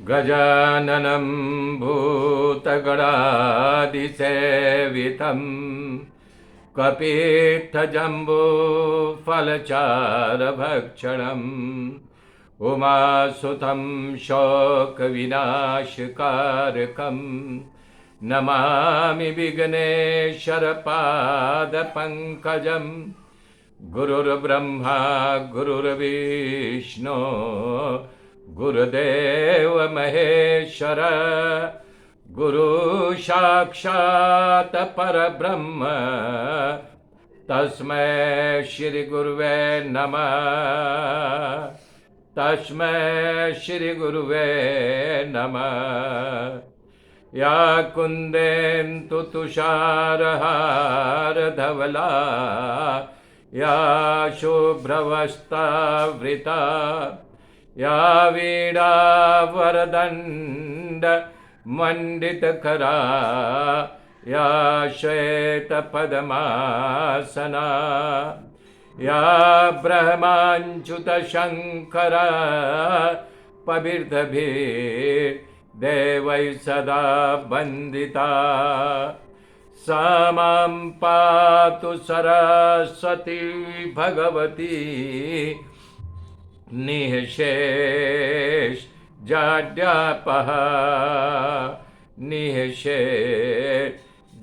गजाननं भूतगणादिसेवितं कपित्थजम्बूफलचारभक्षणम् उमासुतं शोकविनाशकारकं नमामि विघ्नेश्वरपादपङ्कजं गुरुर्ब्रह्मा गुरुर्विष्णु गुरुदेव महेश्वर गुरु साक्षात् परब्रह्म तस्मै श्री गुरुवे नमः। तस्मै श्री गुरुवे नमः। या कुन्देन्दु तुषारहार धवला या शुभ्रवस्त्रावृता या वीणा वरदण्ड मंडितकरा या श्वेतपद्मासना या ब्रह्माच्युतशङ्करा पवित्रभिर्देवैः सदा वन्दिता सा मां पातु सरस्वती भगवती निःशेष जाड्यापः निःशेष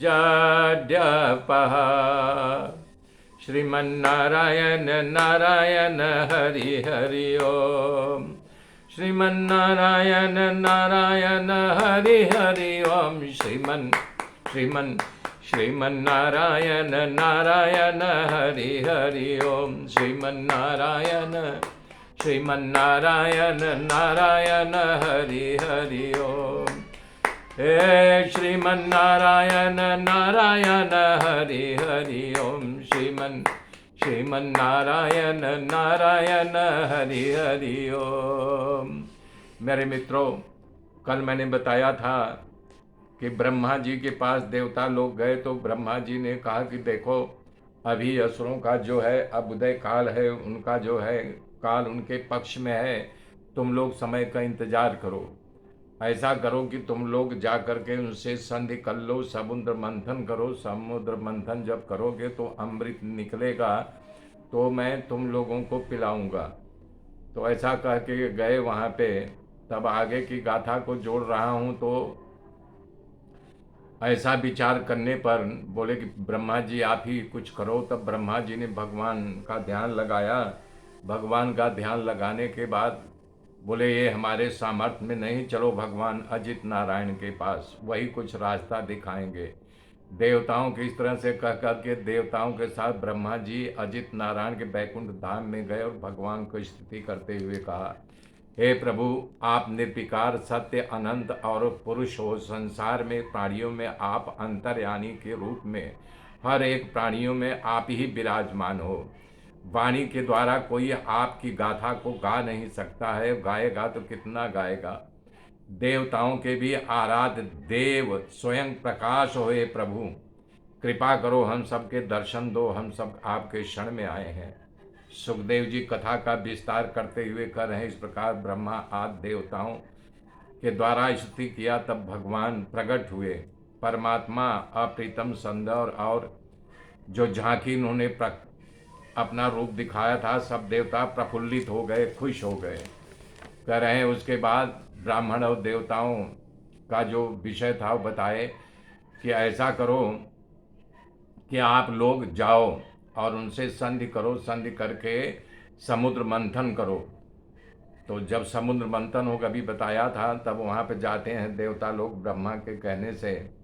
जाड्यापः। श्रीमन्नारायण नारायण हरि हरि ओम। श्रीमन्नारायण नारायण हरि हरि ओम। श्रीमन्नारायण नारायण हरि हरि ओम। श्रीमन्नारायण नारायण हरि हरि ओम। हे श्रीमन्नारायण नारायण हरि हरि ओम। श्रीमन्नारायण नारायण हरि हरि ओम। मेरे मित्रों, कल मैंने बताया था कि ब्रह्मा जी के पास देवता लोग गए तो ब्रह्मा जी ने कहा कि देखो, अभी असुरों का जो है अब उदय काल है, उनका जो है काल उनके पक्ष में है, तुम लोग समय का इंतजार करो। ऐसा करो कि तुम लोग जा कर के उनसे संधि कर लो, समुद्र मंथन करो। समुद्र मंथन जब करोगे तो अमृत निकलेगा, तो मैं तुम लोगों को पिलाऊंगा। तो ऐसा कह के गए वहाँ पे। तब आगे की गाथा को जोड़ रहा हूँ तो ऐसा विचार करने पर बोले कि ब्रह्मा जी आप ही कुछ करो। तब ब्रह्मा जी ने भगवान का ध्यान लगाया। भगवान का ध्यान लगाने के बाद बोले ये हमारे सामर्थ्य में नहीं, चलो भगवान अजित नारायण के पास, वही कुछ रास्ता दिखाएंगे। देवताओं की इस तरह से कह कर के देवताओं के साथ ब्रह्मा जी अजित नारायण के बैकुंठ धाम में गए और भगवान को स्तुति करते हुए कहा, हे प्रभु, आप निर्विकार सत्य अनंत और पुरुष हो। संसार में प्राणियों में आप अंतर्यामी के रूप में हर एक प्राणियों में आप ही विराजमान हो। वाणी के द्वारा कोई आपकी गाथा को गा नहीं सकता है, गाएगा तो कितना गाएगा। देवताओं के भी आराध्य देव स्वयं प्रकाश हो। हे प्रभु, कृपा करो, हम सबके दर्शन दो, हम सब आपके शरण में आए हैं। सुखदेव जी कथा का विस्तार करते हुए कर रहे हैं, इस प्रकार ब्रह्मा आदि देवताओं के द्वारा स्तुति किया। तब भगवान प्रकट हुए। परमात्मा अप्रीतम सुंदर और जो झांकी उन्होंने अपना रूप दिखाया था, सब देवता प्रफुल्लित हो गए, खुश हो गए। कह रहे हैं उसके बाद ब्राह्मण और देवताओं का जो विषय था वो बताए कि ऐसा करो कि आप लोग जाओ और उनसे संधि करो, संधि करके समुद्र मंथन करो। तो जब समुद्र मंथन हो, कभी बताया था, तब वहाँ पे जाते हैं देवता लोग। ब्रह्मा के कहने से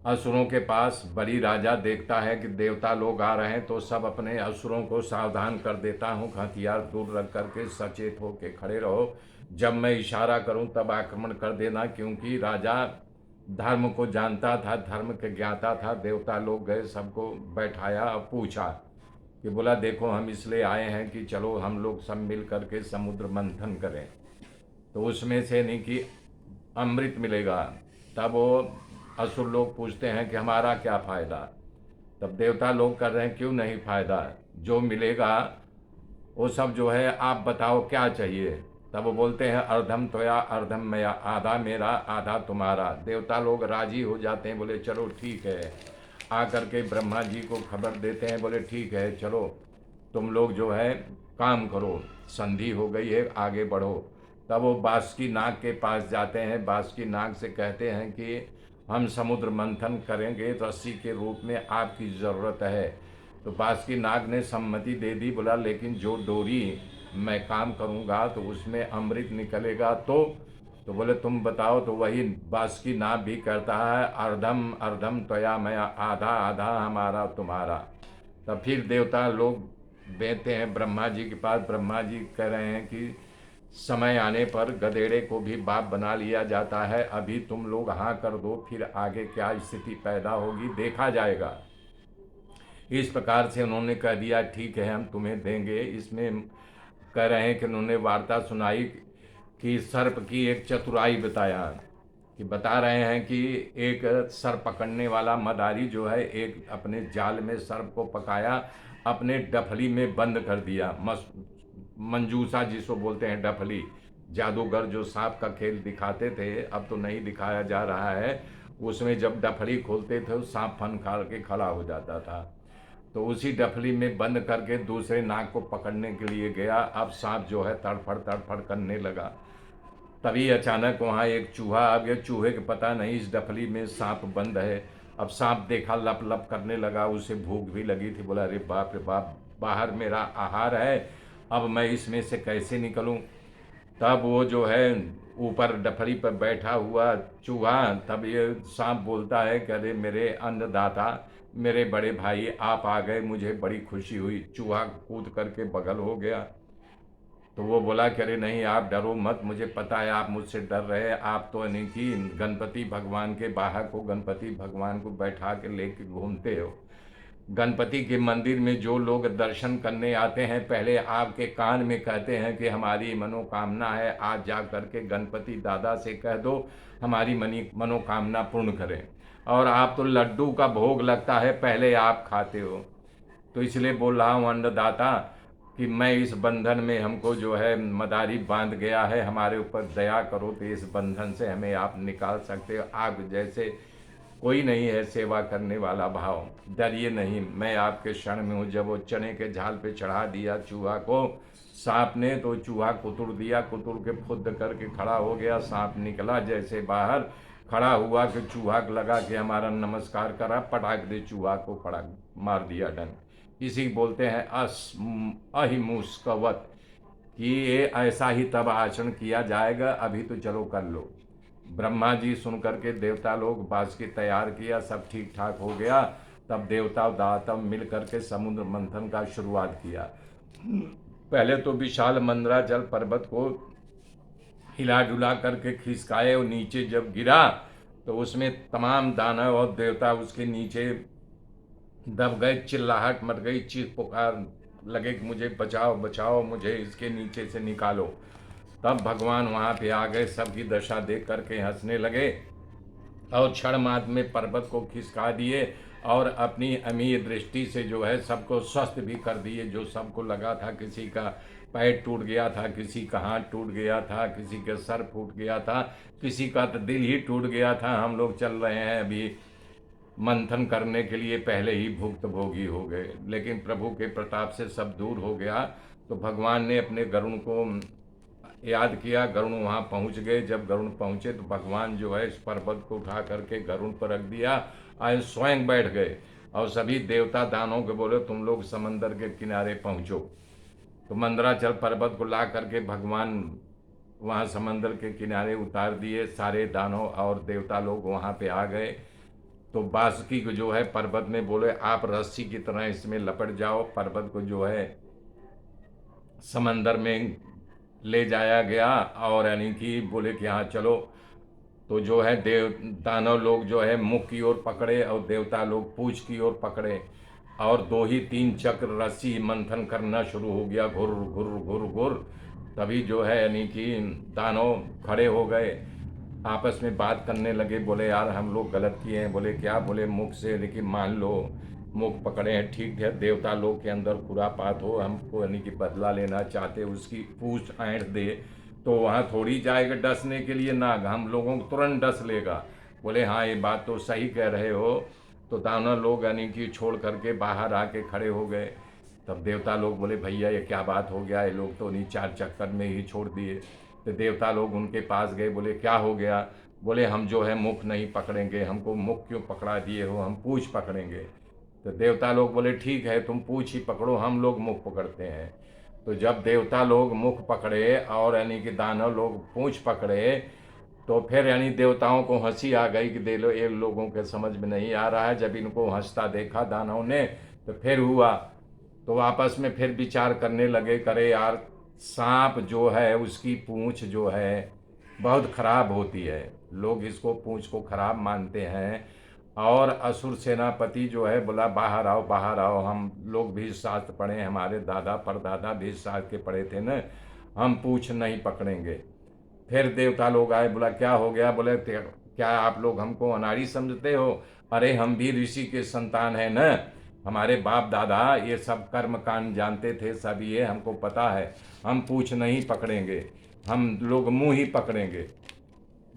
असुरों के पास बलि राजा देखता है कि देवता लोग आ रहे हैं, तो सब अपने असुरों को सावधान कर देता हूँ, हथियार दूर रख करके सचेत हो के खड़े रहो। जब मैं इशारा करूँ तब आक्रमण कर देना, क्योंकि राजा धर्म को जानता था, धर्म के ज्ञाता था। देवता लोग गए, सबको बैठाया और पूछा कि बोला देखो, हम इसलिए आए हैं कि चलो हम लोग सब मिल करके समुद्र मंथन करें, तो उसमें से नहीं कि अमृत मिलेगा। तब वो असुर लोग पूछते हैं कि हमारा क्या फ़ायदा। तब देवता लोग कर रहे हैं, क्यों नहीं फ़ायदा, जो मिलेगा वो सब जो है आप बताओ क्या चाहिए। तब वो बोलते हैं अर्धम त्वया अर्धम मया, आधा मेरा आधा तुम्हारा। देवता लोग राजी हो जाते हैं, बोले चलो ठीक है। आ करके ब्रह्मा जी को खबर देते हैं, बोले ठीक है चलो तुम लोग जो है काम करो, संधि हो गई है, आगे बढ़ो। तब वो बासुकी नाग के पास जाते हैं, बासुकी नाग से कहते हैं कि हम समुद्र मंथन करेंगे, रस्सी के रूप में आपकी ज़रूरत है। तो बासुकी नाग ने सम्मति दे दी, बोला लेकिन जो डोरी मैं काम करूँगा तो उसमें अमृत निकलेगा। तो बोले तुम बताओ। तो वही बासुकी नाग भी करता है अर्धम अर्धम त्वया मया, आधा आधा हमारा तुम्हारा। तब फिर देवता लोग बेचते हैं ब्रह्मा जी के पास। ब्रह्मा जी कह रहे हैं कि समय आने पर गधेड़े को भी बाप बना लिया जाता है, अभी तुम लोग हाँ कर दो, फिर आगे क्या स्थिति पैदा होगी देखा जाएगा। इस प्रकार से उन्होंने कह दिया ठीक है हम तुम्हें देंगे। इसमें कह रहे हैं कि उन्होंने वार्ता सुनाई कि सर्प की एक चतुराई बताया, कि बता रहे हैं कि एक सर्प पकड़ने वाला मदारी जो है एक अपने जाल में सर्प को पकाया, अपने डफली में बंद कर दिया। मंजूसा जिसको बोलते हैं डफली, जादूगर जो सांप का खेल दिखाते थे, अब तो नहीं दिखाया जा रहा है। उसमें जब डफली खोलते थे सांप फन खा के खड़ा हो जाता था। तो उसी डफली में बंद करके दूसरे नाग को पकड़ने के लिए गया। अब सांप जो है तड़फड़ तड़फड़ करने लगा। तभी अचानक वहाँ एक चूहा आ गया। चूहे को पता नहीं इस डफली में सांप बंद है। अब सांप देखा लप लप करने लगा, उसे भूख भी लगी थी। बोला अरे बाप रे बाप, बाहर मेरा आहार है, अब मैं इसमें से कैसे निकलूं। तब वो जो है ऊपर डफली पर बैठा हुआ चूहा, तब ये सांप बोलता है कि अरे मेरे अन्नदाता, मेरे बड़े भाई आप आ गए, मुझे बड़ी खुशी हुई। चूहा कूद करके बगल हो गया। तो वो बोला कि अरे नहीं आप डरो मत, मुझे पता है आप मुझसे डर रहे, आप तो यानी कि गणपति भगवान के बाहर को, गणपति भगवान को बैठा के लेके घूमते हो। गणपति के मंदिर में जो लोग दर्शन करने आते हैं पहले आपके कान में कहते हैं कि हमारी मनोकामना है, आज जा करके गणपति दादा से कह दो हमारी मनोकामना पूर्ण करें। और आप तो लड्डू का भोग लगता है पहले आप खाते हो। तो इसलिए बोल रहा हूँ अन्नदाता कि मैं इस बंधन में, हमको जो है मदारी बांध गया है, हमारे ऊपर दया करो तो इस बंधन से हमें आप निकाल सकते हो। आप जैसे कोई नहीं है सेवा करने वाला भाव, डरिए नहीं, मैं आपके शरण में हूँ। जब वो चने के झाल पे चढ़ा दिया चूहा को सांप ने, तो चूहा कुतुर दिया, कुतुर के फुद्द करके खड़ा हो गया। सांप निकला जैसे बाहर, खड़ा हुआ कि चूहा लगा कि हमारा नमस्कार करा, पटाक दे चूहा को पटाक मार दिया डन। इसी बोलते हैं अहिमुस्कवत, कि ये ऐसा ही तब आचरण किया जाएगा, अभी तो चलो कर लो। ब्रह्मा जी सुन करके देवता लोग बासुकी तैयार किया, सब ठीक ठाक हो गया। तब देवता दातव मिल करके समुद्र मंथन का शुरुआत किया। पहले तो विशाल मंदराचल पर्वत को हिला डुला करके खिसकाए, और नीचे जब गिरा तो उसमें तमाम दानव और देवता उसके नीचे दब गए, चिल्लाहट मच गई, चीख पुकार लगे कि मुझे बचाओ बचाओ, मुझे इसके नीचे से निकालो। तब भगवान वहाँ पे आ गए, सबकी दशा देख करके हंसने लगे और क्षण मात्र में पर्वत को खिसका दिए, और अपनी अमीर दृष्टि से जो है सबको स्वस्थ भी कर दिए। जो सबको लगा था, किसी का पैर टूट गया था, किसी का हाथ टूट गया था, किसी का सर फूट गया था, किसी का तो दिल ही टूट गया था। हम लोग चल रहे हैं अभी मंथन करने के लिए, पहले ही भुक्तभोगी हो गए। लेकिन प्रभु के प्रताप से सब दूर हो गया। तो भगवान ने अपने गरुण को याद किया, गरुण वहाँ पहुँच गए। जब गरुण पहुँचे तो भगवान जो है इस पर्वत को उठा करके गरुण पर रख दिया, आए स्वयं बैठ गए, और सभी देवता दानों के बोले तुम लोग समंदर के किनारे पहुँचो। तो मंदराचल पर्वत को ला करके भगवान वहाँ समंदर के किनारे उतार दिए। सारे दानव और देवता लोग वहाँ पे आ गए। तो बासुकी को जो है पर्वत में बोले आप रस्सी की तरह इसमें लपट जाओ। पर्वत को जो है समंदर में ले जाया गया, और यानी कि बोले कि हाँ चलो। तो जो है देव दानव लोग जो है मुख की ओर पकड़े, और देवता लोग पूंछ की ओर पकड़े, और दो ही तीन चक्र रस्सी मंथन करना शुरू हो गया, घुर घुर घुर घुर। तभी जो है यानी कि दानव खड़े हो गए, आपस में बात करने लगे। बोले यार हम लोग गलत किए हैं। बोले क्या? बोले मुख से, लेकिन मान लो मुख पकड़े हैं, ठीक है, देवता लोग के अंदर खुरापात हो, हमको यानी कि बदला लेना चाहते, उसकी पूछ ऐंठ दे, तो वहाँ थोड़ी जाएगा डसने के लिए नाग, हम लोगों को तुरंत डस लेगा। बोले हाँ ये बात तो सही कह रहे हो। तो दानव लोग यानी कि छोड़ करके बाहर आके खड़े हो गए। तब देवता लोग बोले भैया ये क्या बात हो गया, ये लोग तो नहीं चार चक्कर में ही छोड़ दिए। तो देवता लोग उनके पास गए, बोले क्या हो गया। बोले हम जो है मुख नहीं पकड़ेंगे, हमको मुख क्यों पकड़ा दिए हो, हम पूछ पकड़ेंगे। तो देवता लोग बोले ठीक है तुम पूछ ही पकड़ो, हम लोग मुख पकड़ते हैं। तो जब देवता लोग मुख पकड़े और यानी कि दानव लोग पूंछ पकड़े, तो फिर यानी देवताओं को हंसी आ गई कि दे लो ये लोगों के समझ में नहीं आ रहा है। जब इनको हंसता देखा दानव ने तो फिर हुआ, तो आपस में फिर विचार करने लगे, करे यार सांप जो है उसकी पूंछ जो है बहुत खराब होती है, लोग इसको पूंछ को खराब मानते हैं। और असुर सेनापति जो है बोला बाहर आओ बाहर आओ, हम लोग भी शास्त्र पढ़े, हमारे दादा परदादा भी शास्त्र के पढ़े थे न, हम पूंछ नहीं पकड़ेंगे। फिर देवता लोग आए, बोला क्या हो गया। बोले क्या आप लोग हमको अनाड़ी समझते हो, अरे हम भी ऋषि के संतान हैं न, हमारे बाप दादा ये सब कर्म कांड जानते थे, सब ये हमको पता है, हम पूछ नहीं पकड़ेंगे, हम लोग मुंह ही पकड़ेंगे।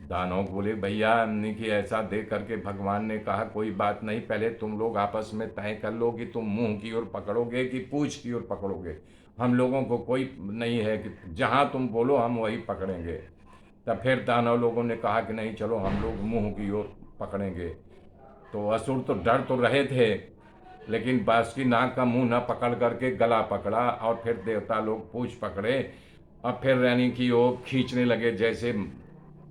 दानव बोले भैया कि ऐसा देख करके भगवान ने कहा कोई बात नहीं, पहले तुम लोग आपस में तय कर लो कि तुम मुंह की ओर पकड़ोगे कि पूछ की ओर पकड़ोगे। हम लोगों को कोई नहीं है कि जहाँ तुम बोलो हम वही पकड़ेंगे। तब फिर दानव लोगों ने कहा कि नहीं चलो हम लोग मुंह की ओर पकड़ेंगे। तो असुर तो डर तो रहे थे, लेकिन बांसुरी नाग का मुंह न पकड़ करके गला पकड़ा और फिर देवता लोग पूंछ पकड़े। अब फिर यानी कि वो खींचने लगे, जैसे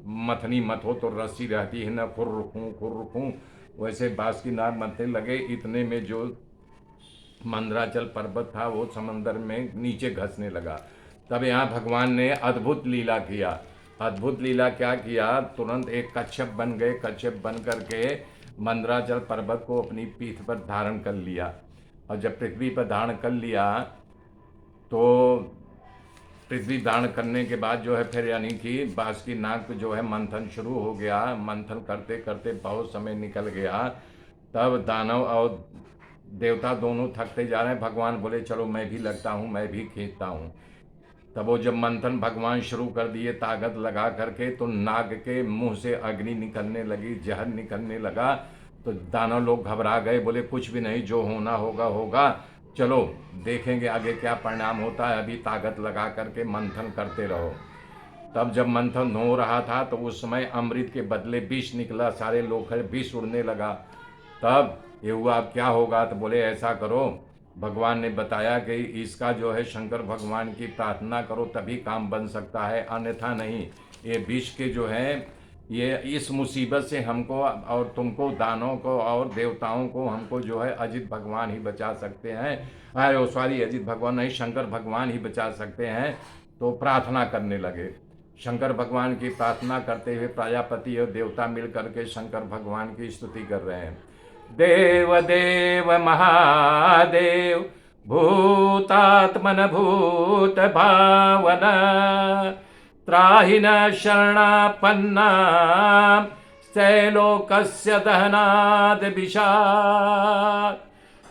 मथनी मत हो तो रस्सी रहती है ना, खुर रुकूं, वैसे बांसुरी नाग मथने लगे। इतने में जो मंदराचल पर्वत था वो समंदर में नीचे घसने लगा। तब यहाँ भगवान ने अद्भुत लीला किया। अद्भुत लीला क्या किया, तुरंत एक कच्छप बन गए, कच्छप बन करके मंदराचल पर्वत को अपनी पीठ पर धारण कर लिया। और जब पृथ्वी पर धारण कर लिया तो पृथ्वी धारण करने के बाद जो है फिर यानी कि बांसुरी नाग जो है मंथन शुरू हो गया। मंथन करते करते बहुत समय निकल गया। तब दानव और देवता दोनों थकते जा रहे हैं। भगवान बोले चलो मैं भी लगता हूँ, मैं भी खींचता हूँ। तब वो जब मंथन भगवान शुरू कर दिए ताकत लगा करके, तो नाग के मुंह से अग्नि निकलने लगी, जहर निकलने लगा। तो दानव लोग घबरा गए, बोले कुछ भी नहीं, जो होना होगा होगा, चलो देखेंगे आगे क्या परिणाम होता है, अभी ताकत लगा करके मंथन करते रहो। तब जब मंथन हो रहा था तो उस समय अमृत के बदले विष निकला, सारे लोग विष उड़ने लगा। तब ये हुआ अब क्या होगा, तो बोले ऐसा करो, भगवान ने बताया कि इसका जो है शंकर भगवान की प्रार्थना करो तभी काम बन सकता है, अन्यथा नहीं। ये विष के जो है ये इस मुसीबत से हमको और तुमको, दानों को और देवताओं को, हमको जो है अजित भगवान ही बचा सकते हैं। अरे सॉरी, अजित भगवान नहीं, शंकर भगवान ही बचा सकते हैं। तो प्रार्थना करने लगे। शंकर भगवान की प्रार्थना करते हुए प्रजापति और देवता मिल करके शंकर भगवान की स्तुति कर रहे हैं। देव देव महादेव भूतात्मन भूत भावना त्राहि न शरणापन्ना त्रैलोकस्य दहनाद विषाद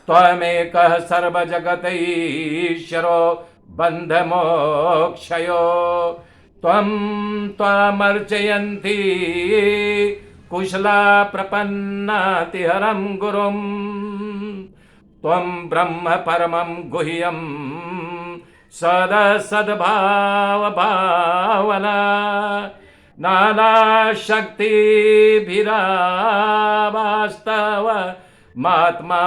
त्वमेकः सर्वजगतैश्वरो बन्धमोक्षयो त्वं त्वामर्चयन्ति कुशला प्रपन्नातिहरं गुरुं त्वं ब्रह्म परमं गुह्यं सदसद्भावभावना नानाशक्तिभिरावास्तव महात्मा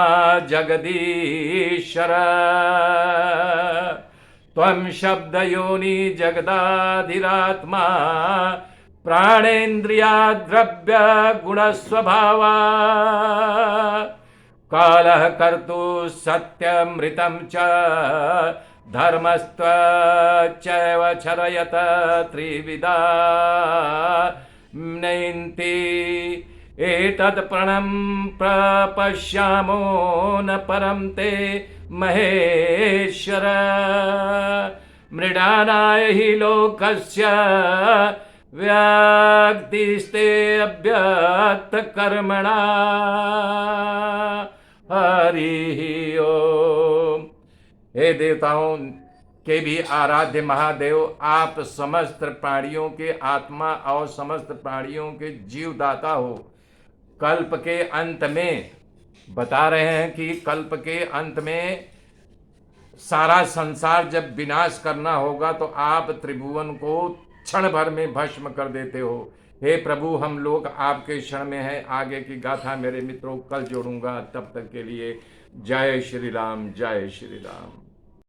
जगदीश्वर त्वं शब्दयोनि जगदाधिरात्मा प्राणेन्द्रियाद्रव्य गुणस्वभावा कालः कर्तु सत्यमृतं च धर्मस्त्वच्चैव छरयत त्रिविधा नयन्ति एतत्प्रणं प्रपश्यामो न परं ते महेश्वर मृडानाय हि लोकस्य व्यक्तिस्ते अव्यक्त कर्मणा हरि ओम। हे देवताओं, के भी आराध्य महादेव, आप समस्त प्राणियों के आत्मा और समस्त प्राणियों के जीवदाता हो। कल्प के अंत में बता रहे हैं कि कल्प के अंत में सारा संसार जब विनाश करना होगा तो आप त्रिभुवन को क्षण भर में भस्म कर देते हो। हे प्रभु, हम लोग आपके शरण में हैं। आगे की गाथा मेरे मित्रों कल जोड़ूंगा। तब तक के लिए जय श्री राम, जय श्री राम।